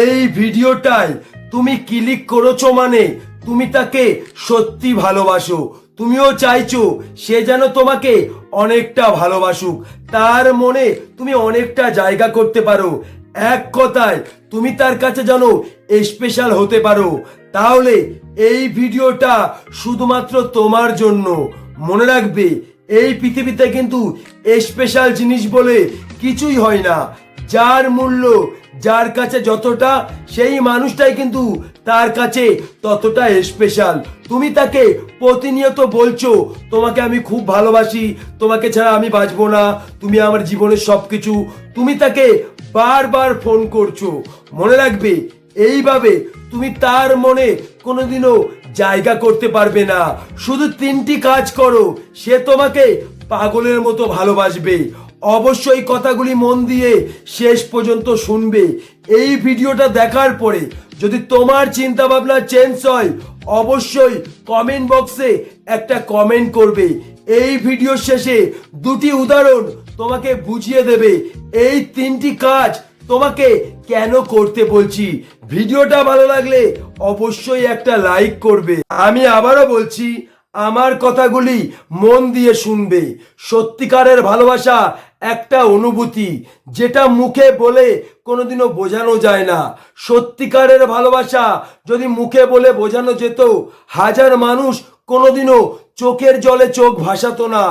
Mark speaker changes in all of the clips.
Speaker 1: এই ভিডিওটায় তুমি ক্লিক করেছো মানে তুমি তাকে সত্যি ভালোবাসো। তুমিও চাইছো সে যেন তোমাকে অনেকটা ভালোবাসুক, তার মনে তুমি অনেকটা জায়গা করতে পারো। এক কথায় তুমি তার কাছে যেন স্পেশাল হতে পারো। তাহলে এই ভিডিওটা শুধুমাত্র তোমার জন্য। মনে রাখবে, এই পৃথিবীতে কিন্তু স্পেশাল জিনিস বলে কিছুই হয় না। যার মূল্য যার কাছে যতটা, সেই মানুষটাই কিন্তু তার কাছে ততটা স্পেশাল। তুমি তাকে প্রতিনিয়ত বলছো তোমাকে আমি খুব ভালোবাসি, তোমাকে ছাড়া আমি বাঁচবো না, তুমি আমার জীবনের সবকিছু। তুমি তাকে বারবার ফোন করছো। মনে রাখবে, এইভাবে তুমি তার মনে কোনোদিনও জায়গা করতে পারবে না। শুধু তিনটি কাজ করো, সে তোমাকে পাগলের মতো ভালোবাসবে। অবশ্যই কথাগুলি মন দিয়ে শেষ পর্যন্ত শুনবে। এই ভিডিওটা দেখার পরে যদি তোমার চিন্তা ভাবনা চেঞ্জ হয়, অবশ্যই কমেন্ট বক্সে একটা কমেন্ট করবে। এই ভিডিও শেষে দুটি উদাহরণ তোমাকে বুঝিয়ে দেবে এই তিনটি কাজ তোমাকে কেন করতে বলছি। ভিডিওটা ভালো লাগলে অবশ্যই একটা লাইক করবে। আমি আবারও বলছি, আমার কথাগুলি মন দিয়ে শুনবে। সত্যিকারের ভালোবাসা একটা অনুভূতি, যেটা মুখে বলে কোনোদিনও বোঝানো যায় না। সত্যিকারের ভালোবাসা যদি মুখে বলে বোঝানো যেত, হাজার মানুষ কোনোদিনও চোখের জলে চোখ ভাসাতো না।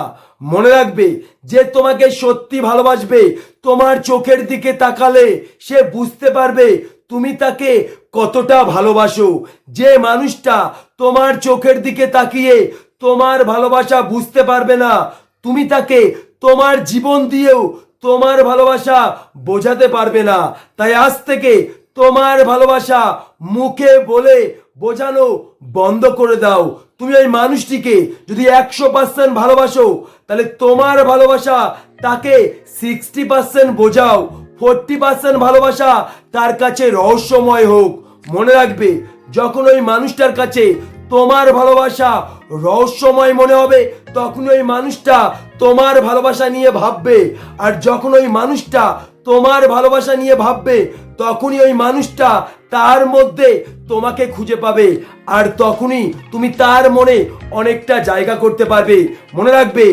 Speaker 1: মনে রাখবে, যে তোমাকে সত্যি ভালোবাসবে, তোমার চোখের দিকে তাকালে সে বুঝতে পারবে তুমি তাকে কতটা ভালোবাসো। যে মানুষটা তোমার চোখের দিকে তাকিয়ে তোমার ভালোবাসা বুঝতে পারবে না, তুমি তাকে তোমার জীবন দিয়েও তোমার ভালোবাসা বোঝাতে পারবে না। তাই আজ থেকে তোমার ভালোবাসা মুখে বলে বোঝানো বন্ধ করে দাও। তুমি ওই মানুষটিকে যদি 100% ভালোবাসো, তাহলে তোমার ভালোবাসা তাকে 60% বোঝাও। 40% ভালোবাসা তার কাছে রহস্যময় হোক। মনে রাখবে, যখন ওই মানুষটার কাছে তোমার ভালোবাসা রহস্যময় মনে হবে, তখন ওই মানুষটা তোমার ভালোবাসা নিয়ে ভাববে। আর যখন ওই মানুষটা তোমার ভালোবাসা নিয়ে ভাববে, তখনই ওই মানুষটা তার মধ্যে তোমাকে খুঁজে পাবে। আর তখনই তুমি তার মনে অনেকটা জায়গা করতে পারবে। মনে রাখবে,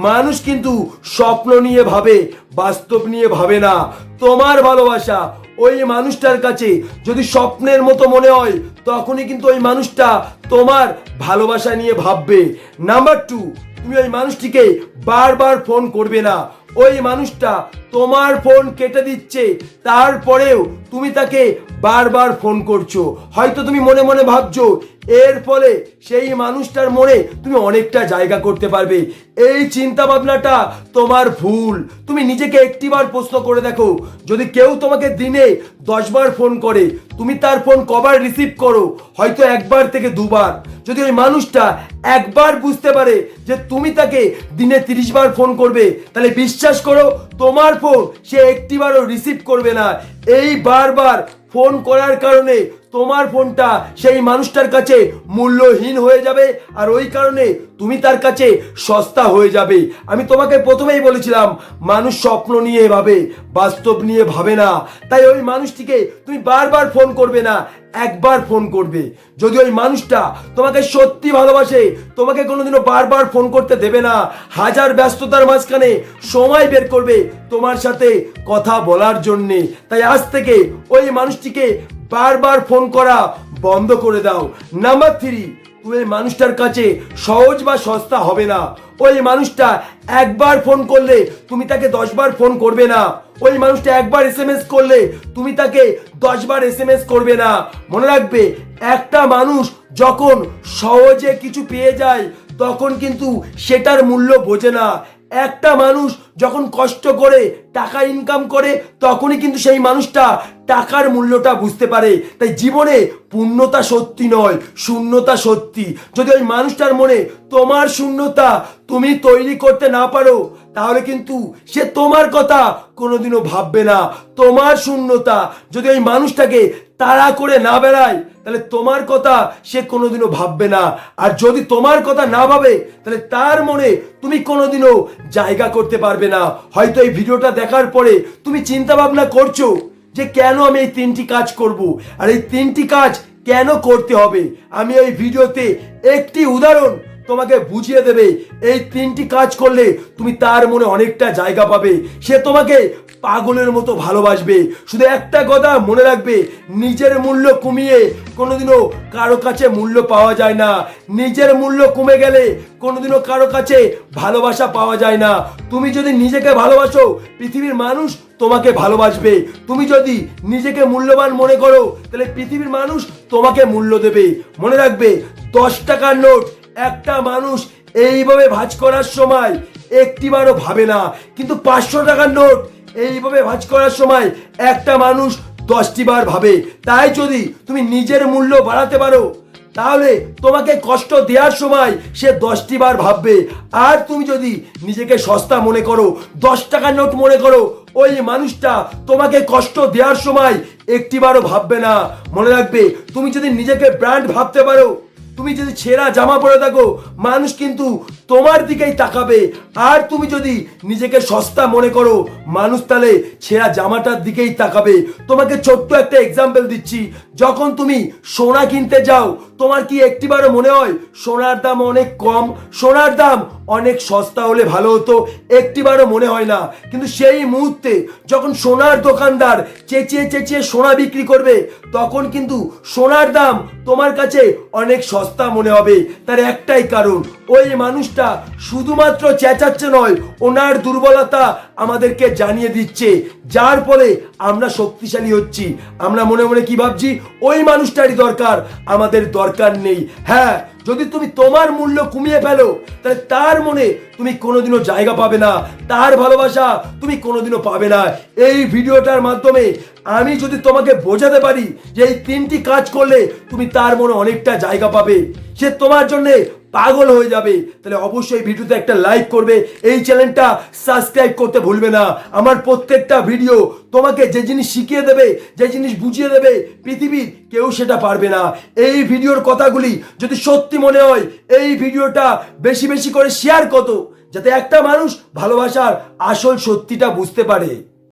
Speaker 1: মানুষ কিন্তু স্বপ্ন নিয়ে ভাবে, বাস্তব নিয়ে ভাবে না। তোমার ভালোবাসা ওই মানুষটার কাছে যদি স্বপ্নের মতো মনে হয়, তখনই কিন্তু ওই মানুষটা তোমার ভালোবাসা নিয়ে ভাববে। নাম্বার 2, তুমি ওই মানুষটিকে বারবার ফোন করবে না। ওই মানুষটা তোমার ফোন কেটে দিচ্ছে, তারপরেও তুমি তাকে বারবার ফোন করছো। হয়তো তুমি মনে মনে ভাবছো, এর ফলে সেই মানুষটার মনে তুমি অনেকটা জায়গা করতে পারবে। এই চিন্তা ভাবনাটা তোমার ভুল। তুমি নিজেকে একটিবার প্রশ্ন করে দেখো, যদি কেউ তোমাকে দিনে 10 বার ফোন করে, তুমি তার ফোন কবার রিসিভ করো? হয়তো 1 বার থেকে 2 বার। যদি ওই মানুষটা একবার বুঝতে পারে যে তুমি তাকে দিনে 30 বার ফোন করবে, তাহলে বিশ্বাস করো, তোমার ফোন সে একটিবারও রিসিভ করবে না। এই বারবার ফোন করার কারণে তোমার ফোনটা সেই মানুষটার কাছে মূল্যহীন হয়ে যাবে, আর ওই কারণে তুমি তার কাছে সস্তা হয়ে যাবে। আমি তোমাকে প্রথমেই বলেছিলাম, মানুষ স্বপ্ন নিয়ে ভাবে, বাস্তব নিয়ে ভাবে না। তাই ওই মানুষটিকে তুমি বারবার ফোন করবে না, একবার ফোন করবে। যদি ওই মানুষটা তোমাকে সত্যি ভালোবাসে, তোমাকে কোনোদিনও বারবার ফোন করতে দেবে না। হাজার ব্যস্ততার মাঝখানে সময় বের করবে তোমার সাথে কথা বলার জন্যে। তাই আজ থেকে ওই মানুষটিকে বারবার ফোন করা বন্ধ করে দাও। নাম্বার 3, তুমি এই মানুষটার কাছে সহজ বা সস্তা হবে না। ওই মানুষটা একবার ফোন করলে তুমি তাকে 10 বার ফোন করবে না। ওই মানুষটা একবার SMS করলে তুমি তাকে 10 বার SMS করবে না। মনে রাখবে, একটা মানুষ যখন সহজে কিছু পেয়ে যায়, তখন কিন্তু সেটার মূল্য বোঝে না। একটা মানুষ যখন কষ্ট করে টাকা ইনকাম করে, তখনই কিন্তু সেই মানুষটা টাকার মূল্যটা বুঝতে পারে। তাই জীবনে পূর্ণতা সত্যি নয়, শূন্যতা সত্যি। যদি ওই মানুষটার মনে তোমার শূন্যতা তুমি তৈরি করতে না পারো, তাহলে কিন্তু সে তোমার কথা কোনোদিনও ভাববে না। তোমার শূন্যতা যদি ওই মানুষটাকে তাড়া করে না বেড়ায়, তাহলে তোমার কথা সে কোনোদিনও ভাববে না। আর যদি তোমার কথা না ভাবে, তাহলে তার মনে তুমি কোনোদিনও জায়গা করতে পারবে না। হয়তো এই ভিডিওটা দেখার পরে তুমি চিন্তা ভাবনা করছো যে কেন আমি এই 3টি কাজ করব, আর এই 3টি কাজ কেন করতে হবে। আমি এই ভিডিওতে একটি উদাহরণ তোমাকে বুঝিয়ে দেবে। এই 3টি কাজ করলে তুমি তার মনে অনেকটা জায়গা পাবে, সে তোমাকে পাগলের মতো ভালোবাসবে। শুধু একটা কথা মনে রাখবে, নিজের মূল্য কমিয়ে কোনোদিনও কারো কাছে মূল্য পাওয়া যায় না। নিজের মূল্য কমে গেলে কোনোদিনও কারো কাছে ভালোবাসা পাওয়া যায় না। তুমি যদি নিজেকে ভালোবাসো, পৃথিবীর মানুষ তোমাকে ভালোবাসবে। তুমি যদি নিজেকে মূল্যবান মনে করো, তাহলে পৃথিবীর মানুষ তোমাকে মূল্য দেবে। মনে রাখবে, 10 টাকার নোট একটা মানুষ এইভাবে ভাঁজ করার সময় একটিবারও ভাবে না, কিন্তু 500 টাকার নোট এইভাবে ভাঁজ করার সময় একটা মানুষ 10টি বার ভাবে। তাই যদি তুমি নিজের মূল্য বাড়াতে পারো, তাহলে তোমাকে কষ্ট দেওয়ার সময় সে 10টি বার ভাববে। আর তুমি যদি নিজেকে সস্তা মনে করো, 10 টাকার নোট মনে করো, ওই মানুষটা তোমাকে কষ্ট দেওয়ার সময় একটিবারও ভাববে না। মনে রাখবে, তুমি যদি নিজেকে ব্র্যান্ড ভাবতে পারো, তুমি যদি ছেঁড়া জামা পরে থাকো, মানুষ কিন্তু তোমার দিকেই তাকাবে। আর তুমি যদি নিজেকে সস্তা মনে করো, মানুষ তাহলে ছেঁড়া জামাটার দিকেই তাকাবে। তোমাকে ছোট্ট একটা এক্সাম্পল দিচ্ছি, যখন তুমি সোনা কিনতে যাও, তোমার কি একটিবারও মনে হয় সোনার দাম অনেক কম, সোনার দাম অনেক সস্তা হলে ভালো হতো? একটিবারও মনে হয় না। কিন্তু সেই মুহূর্তে যখন সোনার দোকানদার চেঁচিয়ে চেঁচিয়ে সোনা বিক্রি করবে, তখন কিন্তু সোনার দাম তোমার কাছে অনেক সস্তা মনে হবে। তার একটাই কারণ, ওই মানুষটা শুধুমাত্র চেঁচাচ্ছে নয়, ওনার দুর্বলতা আমাদেরকে জানিয়ে দিচ্ছে, যার ফলে আমরা শক্তিশালী হচ্ছি। আমরা মনে মনে কি ভাবছি? ওই মানুষটারই দরকার, আমাদের দরকার নেই। হ্যাঁ, যদি তুমি তোমার মূল্য কমিয়ে ফেলো, তাহলে তার মনে তুমি কোনোদিনও জায়গা পাবে না, তার ভালোবাসা তুমি কোনোদিনও পাবে না। এই ভিডিওটার মাধ্যমে আমি যদি তোমাকে বোঝাতে পারি যে এই 3টি কাজ করলে তুমি তার মনে অনেকটা জায়গা পাবে, সে তোমার জন্যে পাগল হয়ে যাবে, তাহলে অবশ্যই ভিডিওতে একটা লাইক করবে, এই চ্যানেলটা সাবস্ক্রাইব করতে ভুলবে না। আমার প্রত্যেকটা ভিডিও তোমাকে যে জিনিস শিখিয়ে দেবে, যে জিনিস বুঝিয়ে দেবে, পৃথিবীর কেউ সেটা পারবে না। এই ভিডিওর কথাগুলি যদি সত্যি মনে হয়, এই ভিডিওটা বেশি বেশি করে শেয়ার করো, যাতে একটা মানুষ ভালোবাসার আসল সত্যিটা বুঝতে পারে।